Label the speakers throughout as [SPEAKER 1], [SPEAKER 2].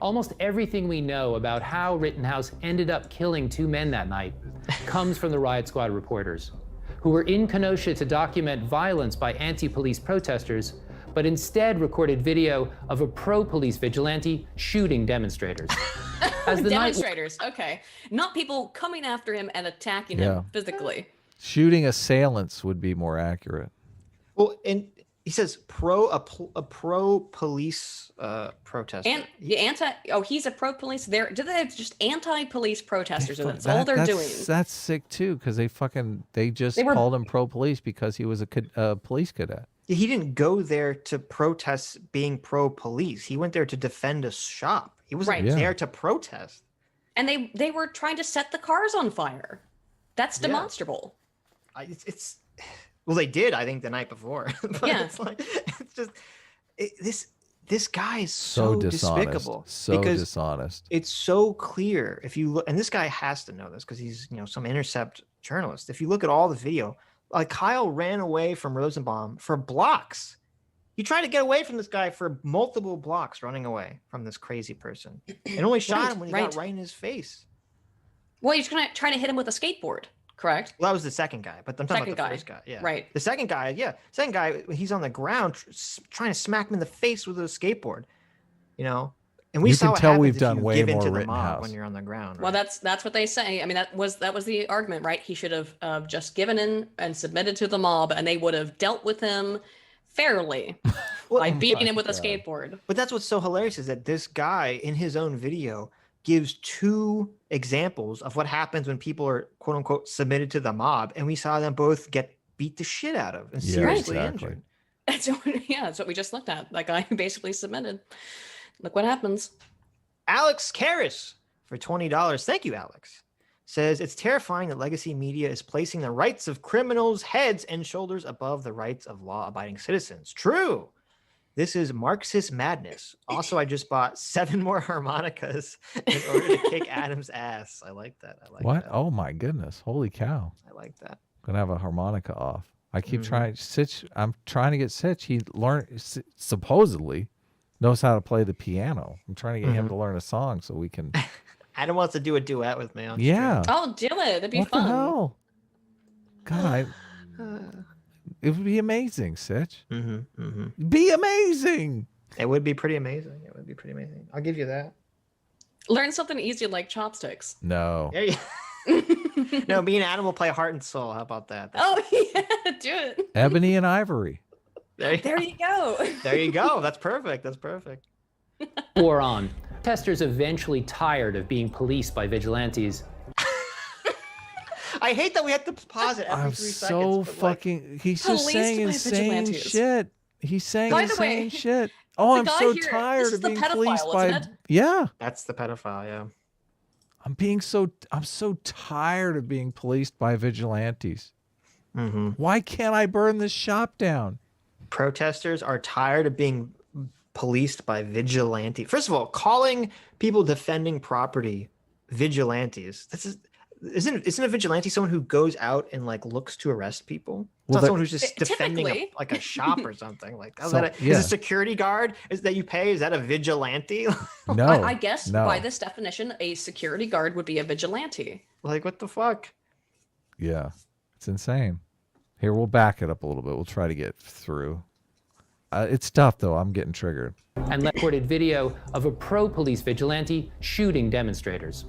[SPEAKER 1] Almost everything we know about how Rittenhouse ended up killing 2 men that night comes from the Riot Squad reporters, who were in Kenosha to document violence by anti-police protesters, but instead recorded video of a pro-police vigilante shooting demonstrators.
[SPEAKER 2] As the demonstrators, okay. Not people coming after him and attacking him physically.
[SPEAKER 3] Shooting assailants would be more accurate.
[SPEAKER 4] Well, and he says a pro-police protester.
[SPEAKER 2] And the he's a pro-police. Do they have just anti-police protesters? And that's all they're doing.
[SPEAKER 3] That's sick too, because they just called him pro-police because he was a police cadet.
[SPEAKER 4] He didn't go there to protest being pro-police. He went there to defend a shop. He wasn't there to protest.
[SPEAKER 2] And they were trying to set the cars on fire. That's demonstrable.
[SPEAKER 4] Well, they did, I think, the night before.
[SPEAKER 2] Yeah.
[SPEAKER 4] This guy is so despicable.
[SPEAKER 3] So dishonest.
[SPEAKER 4] It's so clear if you look, and this guy has to know this because he's some Intercept journalist. If you look at all the video, like Kyle ran away from Rosenbaum for blocks. He tried to get away from this guy for multiple blocks, running away from this crazy person, and only shot him when he got right in his face.
[SPEAKER 2] Well, he's trying to hit him with a skateboard. Correct.
[SPEAKER 4] Well, that was the second guy, but I'm talking about the first guy. Yeah.
[SPEAKER 2] Right.
[SPEAKER 4] The second guy, he's on the ground trying to smack him in the face with a skateboard, and we saw what happens if you give into the mob when you're on the ground.
[SPEAKER 2] Well, that's what they say. I mean, that was the argument, right? He should have just given in and submitted to the mob, and they would have dealt with him fairly by beating him with a skateboard.
[SPEAKER 4] But that's what's so hilarious is that this guy in his own video gives 2 examples of what happens when people are quote unquote submitted to the mob, and we saw them both get beat the shit out of and seriously injured.
[SPEAKER 2] That's what we just looked at. That guy who basically submitted. Look what happens.
[SPEAKER 4] Alex Karras for $20. Thank you, Alex. Says it's terrifying that legacy media is placing the rights of criminals' heads and shoulders above the rights of law-abiding citizens. True. This is Marxist madness. Also, I just bought 7 more harmonicas in order to kick Adam's ass. I like that.
[SPEAKER 3] What?
[SPEAKER 4] That.
[SPEAKER 3] Oh my goodness. Holy cow.
[SPEAKER 4] I like that.
[SPEAKER 3] I'm going to have a harmonica off. I keep trying. Sitch, I'm trying to get Sitch. He supposedly knows how to play the piano. I'm trying to get him to learn a song so we can.
[SPEAKER 4] Adam wants to do a duet with me on
[SPEAKER 3] stream.
[SPEAKER 2] Oh, do it. That'd be fun.
[SPEAKER 3] What the hell? God, it would be amazing, Sitch. Be amazing.
[SPEAKER 4] It would be pretty amazing. I'll give you that.
[SPEAKER 2] Learn something easy like chopsticks.
[SPEAKER 3] No.
[SPEAKER 4] No, me and Adam will play Heart and Soul. How about that?
[SPEAKER 2] Oh, yeah. Do it.
[SPEAKER 3] Ebony and Ivory.
[SPEAKER 2] There you go.
[SPEAKER 4] There you go. That's perfect.
[SPEAKER 1] War on. Protesters eventually tired of being policed by vigilantes.
[SPEAKER 4] I hate that we have to pause it every 3 seconds.
[SPEAKER 3] He's just saying insane shit. He's saying insane shit. Oh, I'm so tired of being policed by. Yeah.
[SPEAKER 4] That's the pedophile, yeah.
[SPEAKER 3] I'm so tired of being policed by vigilantes. Why can't I burn this shop down? Protesters
[SPEAKER 4] are tired of being policed by vigilante. First of all, calling people defending property vigilantes. Isn't a vigilante someone who goes out and looks to arrest people? It's not someone who's just defending a shop or something. Is a security guard that you pay? Is that a vigilante?
[SPEAKER 3] No,
[SPEAKER 2] I guess by this definition, a security guard would be a vigilante.
[SPEAKER 4] What the fuck?
[SPEAKER 3] Yeah, it's insane. Here, we'll back it up a little bit. We'll try to get through. It's tough though. I'm getting triggered.
[SPEAKER 1] And recorded video of a pro-police vigilante shooting demonstrators.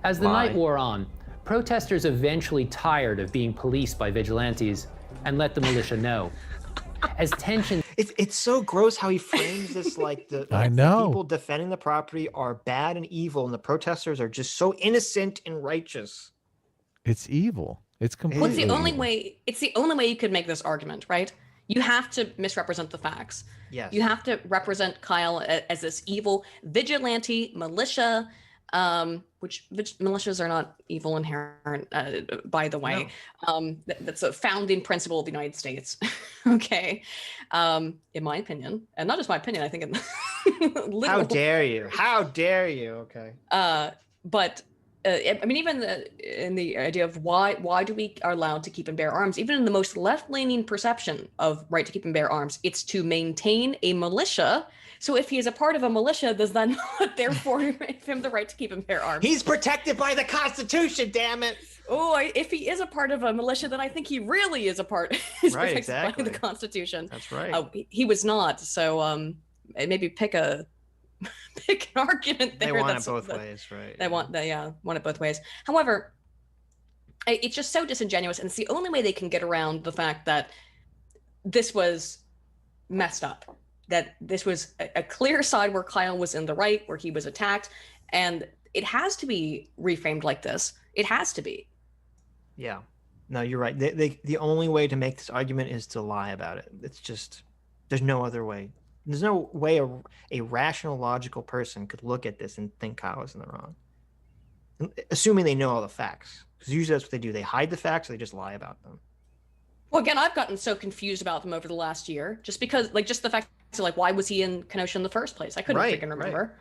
[SPEAKER 1] As the night wore on, protesters eventually tired of being policed by vigilantes and let the militia know. As tension...
[SPEAKER 4] It's so gross how he frames this the people defending the property are bad and evil, and the protesters are just so innocent and righteous.
[SPEAKER 3] It's evil. It's completely
[SPEAKER 2] It's the only way you could make this argument, right? You have to misrepresent the facts.
[SPEAKER 4] Yes.
[SPEAKER 2] You have to represent Kyle as this evil vigilante militia, which militias are not evil inherent, by the way. No. That's a founding principle of the United States. Okay. In my opinion, and not just my opinion, I think in
[SPEAKER 4] How dare you? How dare you? Okay.
[SPEAKER 2] But I mean, even in the idea of why do we are allowed to keep and bear arms, even in the most left-leaning perception of right to keep and bear arms, it's to maintain a militia So if he is a part of a militia, does that not therefore give him the right to keep and bear arms?
[SPEAKER 4] He's protected by the Constitution, damn it.
[SPEAKER 2] Oh, if he is a part of a militia, then I think he really is a part. Is
[SPEAKER 4] Right,
[SPEAKER 2] protected
[SPEAKER 4] exactly.
[SPEAKER 2] by the Constitution.
[SPEAKER 4] That's right.
[SPEAKER 2] He was not. So maybe pick an argument there.
[SPEAKER 4] They want it
[SPEAKER 2] that's-
[SPEAKER 4] both
[SPEAKER 2] that-
[SPEAKER 4] ways, right?
[SPEAKER 2] They want it both ways. However, it's just so disingenuous, and it's the only way they can get around the fact that this was messed up. That this was a clear side where Kyle was in the right, where he was attacked, and it has to be reframed like this. It has to be.
[SPEAKER 4] Yeah. No, you're right. The only way to make this argument is to lie about it. It's just, there's no other way. There's no way a rational, logical person could look at this and think Kyle was in the wrong. Assuming they know all the facts. Because usually that's what they do. They hide the facts or they just lie about them.
[SPEAKER 2] Well, again, I've gotten so confused about them over the last year, just because, just the fact, why was he in Kenosha in the first place? I couldn't freaking remember.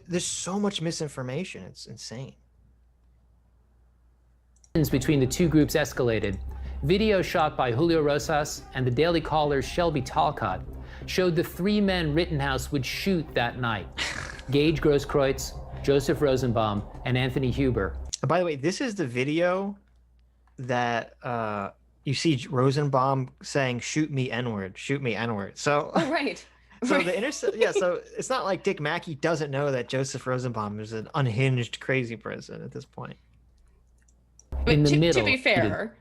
[SPEAKER 4] There's so much misinformation. It's insane.
[SPEAKER 1] Between the two groups escalated. Video shot by Julio Rosas and the Daily Caller's Shelby Talcott showed the 3 men Rittenhouse would shoot that night. Gage Grosskreutz, Joseph Rosenbaum, and Anthony Huber.
[SPEAKER 4] By the way, this is the video that you see Rosenbaum saying, "Shoot me N-word, shoot me N-word." So,
[SPEAKER 2] Oh, right.
[SPEAKER 4] so the Intercept, yeah. So it's not like Dick Mackey doesn't know that Joseph Rosenbaum is an unhinged, crazy person at this point.
[SPEAKER 2] But
[SPEAKER 1] In the
[SPEAKER 2] to
[SPEAKER 1] middle,
[SPEAKER 2] be fair,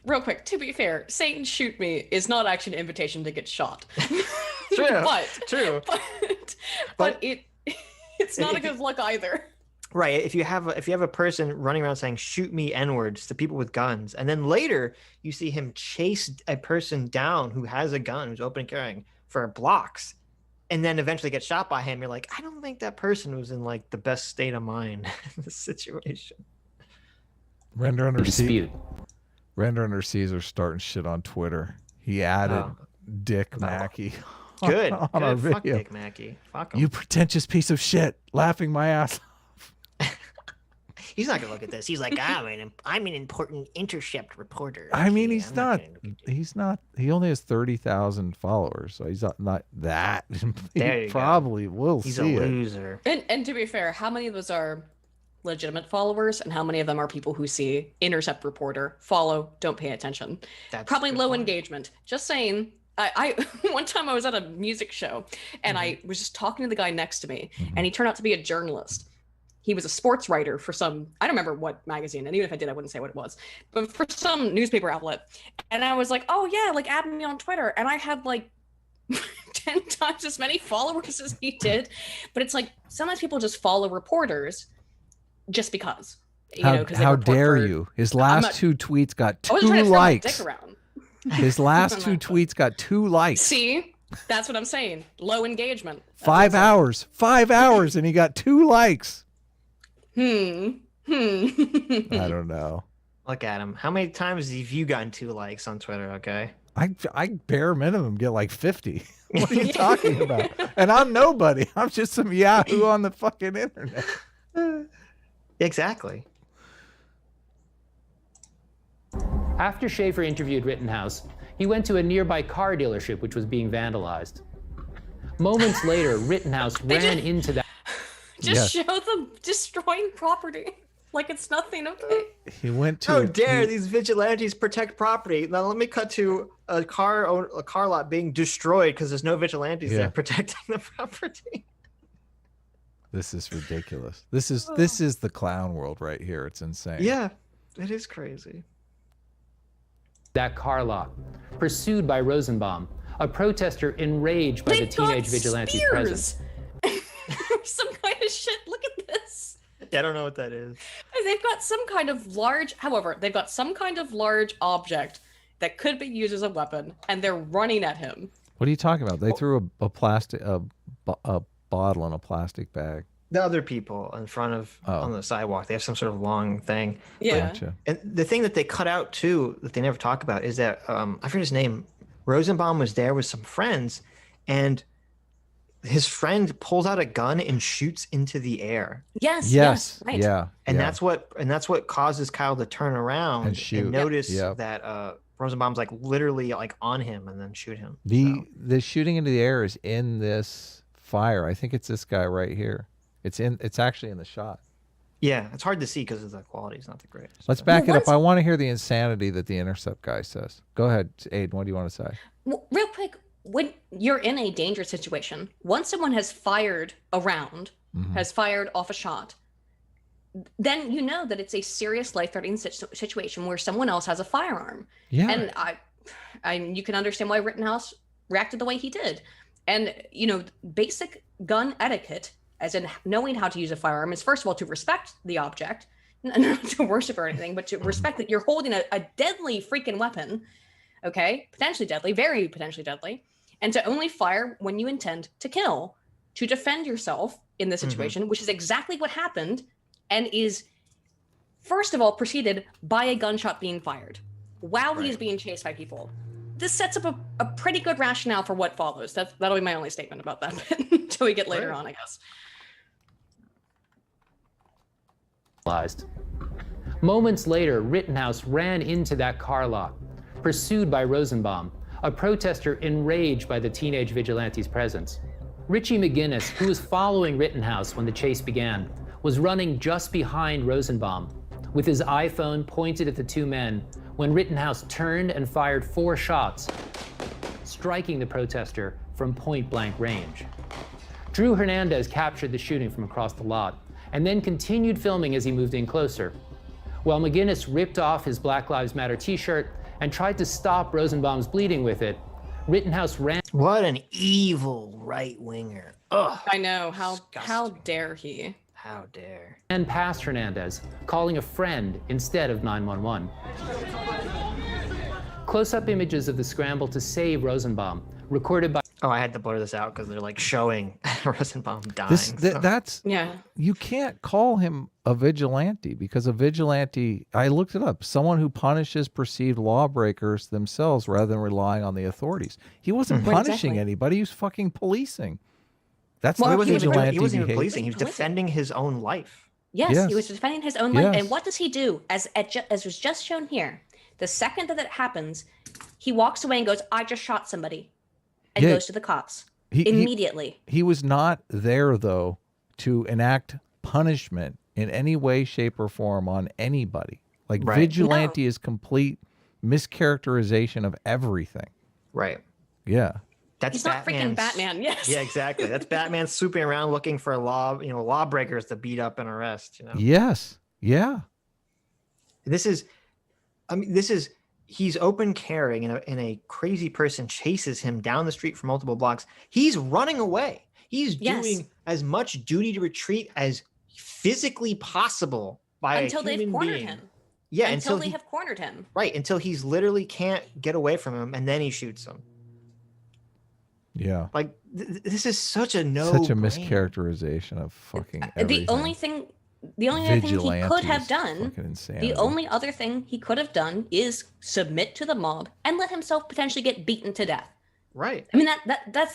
[SPEAKER 2] real quick, to be fair, saying "shoot me" is not actually an invitation to get shot.
[SPEAKER 4] True.
[SPEAKER 2] True. But it's not a
[SPEAKER 4] if you-
[SPEAKER 2] good look either.
[SPEAKER 4] Right. If you have a person running around saying "shoot me N-words" to people with guns, and then later you see him chase a person down who has a gun, who's open and carrying, for blocks, and then eventually get shot by him, you're like, I don't think that person was in like the best state of mind in this situation.
[SPEAKER 3] Render under
[SPEAKER 1] dispute.
[SPEAKER 3] Render under Caesar starting shit on Twitter. He added
[SPEAKER 4] Oh.
[SPEAKER 3] Dick
[SPEAKER 4] No.
[SPEAKER 3] Mackey
[SPEAKER 4] Good.
[SPEAKER 3] on our
[SPEAKER 4] Good. Fuck
[SPEAKER 3] video.
[SPEAKER 4] Dick Mackey. Fuck him.
[SPEAKER 3] You pretentious piece of shit, laughing my ass.
[SPEAKER 4] He's not gonna look at this. He's like, I'm an important Intercept reporter.
[SPEAKER 3] I mean,
[SPEAKER 4] Okay,
[SPEAKER 3] he's
[SPEAKER 4] I'm
[SPEAKER 3] not.
[SPEAKER 4] gonna look at you."
[SPEAKER 3] He's not. He only has 30,000 followers, so he's not that.
[SPEAKER 4] There
[SPEAKER 3] He
[SPEAKER 4] you go.
[SPEAKER 3] probably will
[SPEAKER 4] He's a
[SPEAKER 3] see it.
[SPEAKER 4] loser.
[SPEAKER 2] And to be fair, how many of those are legitimate followers, and how many of them are people who see Intercept reporter, follow, don't pay attention?
[SPEAKER 4] That's
[SPEAKER 2] Probably
[SPEAKER 4] a good
[SPEAKER 2] low
[SPEAKER 4] point.
[SPEAKER 2] engagement. Just saying. I one time I was at a music show and I was just talking to the guy next to me, and he turned out to be a journalist. He was a sports writer for some, I don't remember what magazine, and even if I did, I wouldn't say what it was, but for some newspaper outlet. And I was like, oh yeah, add me on Twitter. And I had 10 times as many followers as he did. But it's sometimes people just follow reporters just because.
[SPEAKER 3] How dare you? His last
[SPEAKER 2] not-
[SPEAKER 3] 2 tweets got
[SPEAKER 2] I wasn't
[SPEAKER 3] 2
[SPEAKER 2] trying to throw my
[SPEAKER 3] likes.
[SPEAKER 2] dick around.
[SPEAKER 3] His last
[SPEAKER 2] I'm
[SPEAKER 3] 2
[SPEAKER 2] not-
[SPEAKER 3] tweets got 2 likes.
[SPEAKER 2] See, that's what I'm saying. Low engagement. That's
[SPEAKER 3] 5
[SPEAKER 2] what I'm
[SPEAKER 3] hours. 5 hours, and he got 2 likes.
[SPEAKER 2] saying.
[SPEAKER 3] I don't know.
[SPEAKER 4] Look at him. How many times have you gotten 2 likes on Twitter? Okay.
[SPEAKER 3] I bare minimum get 50. What are you talking about? And I'm nobody. I'm just some Yahoo on the fucking internet.
[SPEAKER 4] Exactly.
[SPEAKER 1] After Schaefer interviewed Rittenhouse, he went to a nearby car dealership which was being vandalized. Moments later, Rittenhouse ran into that.
[SPEAKER 2] Just
[SPEAKER 3] Yes.
[SPEAKER 2] show them destroying property like it's nothing. Okay.
[SPEAKER 3] He went to
[SPEAKER 4] How dare these vigilantes protect property? Now let me cut to a car lot being destroyed because there's no vigilantes
[SPEAKER 3] Yeah.
[SPEAKER 4] there protecting the property.
[SPEAKER 3] This is ridiculous. This is the clown world right here. It's insane.
[SPEAKER 4] Yeah, it is crazy.
[SPEAKER 1] That car lot, pursued by Rosenbaum, a protester enraged by the
[SPEAKER 2] They've got
[SPEAKER 1] teenage vigilante's presence.
[SPEAKER 2] spears. Some kind of shit. Look at this.
[SPEAKER 4] Yeah, I don't know what that is.
[SPEAKER 2] They've got some kind of large, however, they've got some kind of large object that could be used as a weapon, and they're running at him.
[SPEAKER 3] What are you talking about? They threw a plastic a bottle in a plastic bag.
[SPEAKER 4] The other people in front of on the sidewalk, they have some sort of long thing.
[SPEAKER 2] Yeah.
[SPEAKER 3] Gotcha.
[SPEAKER 4] And the thing that they cut out too, that they never talk about, is that I forget his name. Rosenbaum was there with some friends, and his friend pulls out a gun and shoots into the air.
[SPEAKER 3] Yes.
[SPEAKER 2] Right.
[SPEAKER 3] Yeah.
[SPEAKER 4] And
[SPEAKER 3] yeah.
[SPEAKER 4] that's what causes Kyle to turn around
[SPEAKER 3] And shoot.
[SPEAKER 4] notice
[SPEAKER 3] Yep.
[SPEAKER 4] that Rosenbaum's literally on him and then shoot him.
[SPEAKER 3] The shooting into the air is in this fire. I think it's this guy right here. It's actually in the shot.
[SPEAKER 4] Yeah, it's hard to see because the quality is not the greatest.
[SPEAKER 3] Let's
[SPEAKER 4] but-
[SPEAKER 3] back it up. I want to hear the insanity that the Intercept guy says. Go ahead, Aiden. What do you want to say?
[SPEAKER 2] Well, real quick, when you're in a dangerous situation, once someone has fired a round, has fired off a shot, then you know that it's a serious life-threatening situation where someone else has a firearm.
[SPEAKER 3] Yeah.
[SPEAKER 2] And you can understand why Rittenhouse reacted the way he did. And, you know, basic gun etiquette, as in knowing how to use a firearm, is first of all to respect the object, not to worship or anything, but to respect that you're holding a deadly freaking weapon, okay? Potentially deadly, very potentially deadly, and to only fire when you intend to kill, to defend yourself in this situation, which is exactly what happened, and is, first of all, preceded by a gunshot being fired while he is being chased by people. This sets up a pretty good rationale for what follows. That'll be my only statement about that bit until we get later on, I guess.
[SPEAKER 1] Moments later, Rittenhouse ran into that car lot, pursued by Rosenbaum, a protester enraged by the teenage vigilante's presence. Richie McGinnis, who was following Rittenhouse when the chase began, was running just behind Rosenbaum, with his iPhone pointed at the two men, when Rittenhouse turned and fired 4 shots, striking the protester from point-blank range. Drew Hernandez captured the shooting from across the lot, and then continued filming as he moved in closer, while McGinnis ripped off his Black Lives Matter t-shirt and tried to stop Rosenbaum's bleeding with it. Rittenhouse ran.
[SPEAKER 4] What an evil right-winger. Ugh.
[SPEAKER 2] I know, how
[SPEAKER 4] Disgusting.
[SPEAKER 2] dare he?
[SPEAKER 4] How dare.
[SPEAKER 1] And past Hernandez, calling a friend instead of 911. Close-up images of the scramble to save Rosenbaum, recorded by...
[SPEAKER 4] Oh, I had to blur this out because they're like showing Rosenbaum dying. so-
[SPEAKER 3] That's
[SPEAKER 2] Yeah.
[SPEAKER 3] you can't call him a vigilante, because a vigilante, I looked it up, someone who punishes perceived lawbreakers themselves rather than relying on the authorities. He wasn't
[SPEAKER 2] Right,
[SPEAKER 3] punishing
[SPEAKER 2] exactly.
[SPEAKER 3] anybody, he was fucking policing. That's
[SPEAKER 2] Well,
[SPEAKER 3] not
[SPEAKER 4] he wasn't even,
[SPEAKER 3] vigilante
[SPEAKER 4] he wasn't even
[SPEAKER 3] behavior.
[SPEAKER 4] policing. He was defending his own life.
[SPEAKER 2] Yes,
[SPEAKER 3] Yes.
[SPEAKER 2] he was defending his own life.
[SPEAKER 3] Yes.
[SPEAKER 2] And what does he do? As was just shown here, the second that happens, he walks away and goes, I just shot somebody, and
[SPEAKER 3] Yeah.
[SPEAKER 2] goes to the cops
[SPEAKER 3] He-
[SPEAKER 2] immediately.
[SPEAKER 3] He was not there, though, to enact punishment in any way, shape, or form on anybody. Like,
[SPEAKER 4] Right.
[SPEAKER 3] vigilante is complete mischaracterization of everything.
[SPEAKER 4] Right.
[SPEAKER 3] Yeah.
[SPEAKER 4] That's
[SPEAKER 2] He's not freaking Batman, yes.
[SPEAKER 4] Yeah, exactly. That's Batman swooping around looking for lawbreakers to beat up and arrest.
[SPEAKER 3] Yes. Yeah.
[SPEAKER 4] This is he's open carrying and a crazy person chases him down the street for multiple blocks. He's running away. He's
[SPEAKER 2] Yes.
[SPEAKER 4] doing as much duty to retreat as physically possible by
[SPEAKER 2] Until
[SPEAKER 4] a
[SPEAKER 2] they've
[SPEAKER 4] human
[SPEAKER 2] cornered
[SPEAKER 4] being.
[SPEAKER 2] him.
[SPEAKER 4] Yeah,
[SPEAKER 2] Until
[SPEAKER 4] until
[SPEAKER 2] they
[SPEAKER 4] he,
[SPEAKER 2] have cornered him.
[SPEAKER 4] right, until he's literally can't get away from him, and then he shoots him.
[SPEAKER 3] Yeah.
[SPEAKER 4] Like this is such a
[SPEAKER 3] Such a mischaracterization of fucking everything.
[SPEAKER 2] The only other thing he could have
[SPEAKER 3] Vigilantes,
[SPEAKER 2] done,
[SPEAKER 3] fucking insanity.
[SPEAKER 2] the only other thing he could have done is submit to the mob and let himself potentially get beaten to death.
[SPEAKER 4] Right.
[SPEAKER 2] I mean,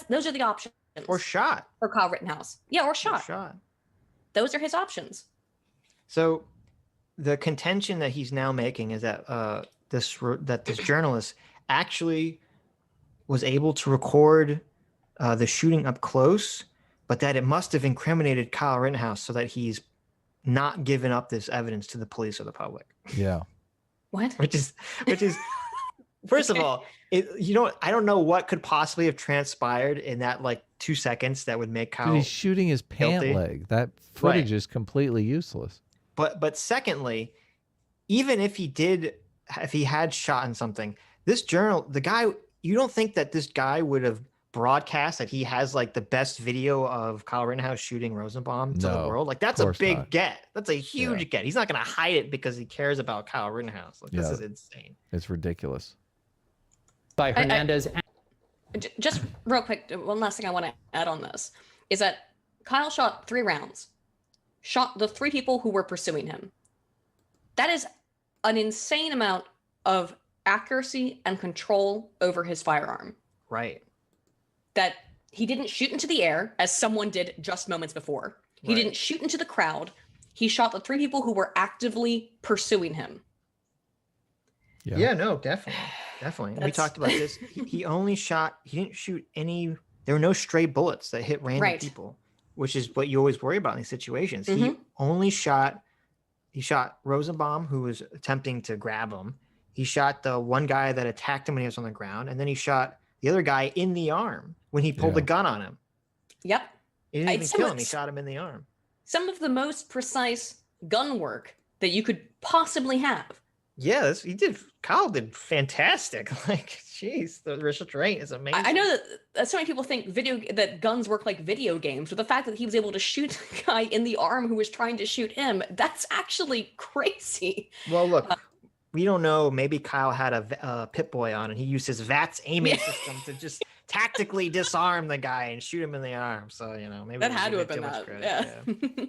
[SPEAKER 2] those are the options.
[SPEAKER 4] Or shot.
[SPEAKER 2] for Kyle Rittenhouse. Yeah, or
[SPEAKER 4] Or
[SPEAKER 2] shot.
[SPEAKER 4] shot.
[SPEAKER 2] Those are his options.
[SPEAKER 4] So the contention that he's now making is that this journalist actually was able to record the shooting up close, but that it must have incriminated Kyle Rittenhouse so that he's not given up this evidence to the police or the public.
[SPEAKER 3] Yeah.
[SPEAKER 2] What?
[SPEAKER 4] Which is first of all, I don't know what could possibly have transpired in that like 2 seconds that would make Kyle.
[SPEAKER 3] Dude, he's shooting his pant
[SPEAKER 4] guilty.
[SPEAKER 3] leg. That footage
[SPEAKER 4] Right.
[SPEAKER 3] is completely useless.
[SPEAKER 4] But secondly, even if he had shot in something, the guy, you don't think that this guy would have broadcast that he has like the best video of Kyle Rittenhouse shooting Rosenbaum to the
[SPEAKER 3] No,
[SPEAKER 4] world? Like that's
[SPEAKER 3] of
[SPEAKER 4] a
[SPEAKER 3] course
[SPEAKER 4] big
[SPEAKER 3] not.
[SPEAKER 4] get. That's a huge
[SPEAKER 3] Yeah.
[SPEAKER 4] get. He's not going to hide it because he cares about Kyle Rittenhouse. Like this
[SPEAKER 3] Yeah.
[SPEAKER 4] is insane.
[SPEAKER 3] It's ridiculous.
[SPEAKER 1] by Hernandez.
[SPEAKER 2] Just real quick, one last thing I want to add on this is that Kyle shot 3 rounds, shot the 3 people who were pursuing him. That is an insane amount of accuracy and control over his firearm.
[SPEAKER 4] Right.
[SPEAKER 2] That he didn't shoot into the air as someone did just moments before. He
[SPEAKER 4] Right.
[SPEAKER 2] didn't shoot into the crowd. He shot the 3 people who were actively pursuing him.
[SPEAKER 3] Yeah.
[SPEAKER 4] Yeah, no, definitely. We
[SPEAKER 2] That's-
[SPEAKER 4] talked about this. He only shot, he didn't shoot any there were no stray bullets that hit random
[SPEAKER 2] Right.
[SPEAKER 4] people, which is what you always worry about in these situations. He
[SPEAKER 2] Mhm.
[SPEAKER 4] only shot Rosenbaum, who was attempting to grab him. He shot the one guy that attacked him when he was on the ground, and then he shot the other guy in the arm when he pulled the
[SPEAKER 3] Yeah.
[SPEAKER 4] gun on him.
[SPEAKER 2] Yep.
[SPEAKER 4] He didn't even
[SPEAKER 2] It's
[SPEAKER 4] kill
[SPEAKER 2] some-
[SPEAKER 4] him. He shot him in the arm.
[SPEAKER 2] Some of the most precise gun work that you could possibly have.
[SPEAKER 4] Yeah, Kyle did fantastic. Like, jeez, the restraint is amazing.
[SPEAKER 2] I know that so many people think that guns work like video games, but the fact that he was able to shoot the guy in the arm who was trying to shoot him, that's actually crazy.
[SPEAKER 4] Well, look, we don't know. Maybe Kyle had a Pit Boy on, and he used his VATS aiming system to just tactically disarm the guy and shoot him in the arm. So maybe
[SPEAKER 2] That
[SPEAKER 4] we
[SPEAKER 2] had to
[SPEAKER 4] give
[SPEAKER 2] have
[SPEAKER 4] it
[SPEAKER 2] been
[SPEAKER 4] too much
[SPEAKER 2] that.
[SPEAKER 4] credit.
[SPEAKER 2] Yeah.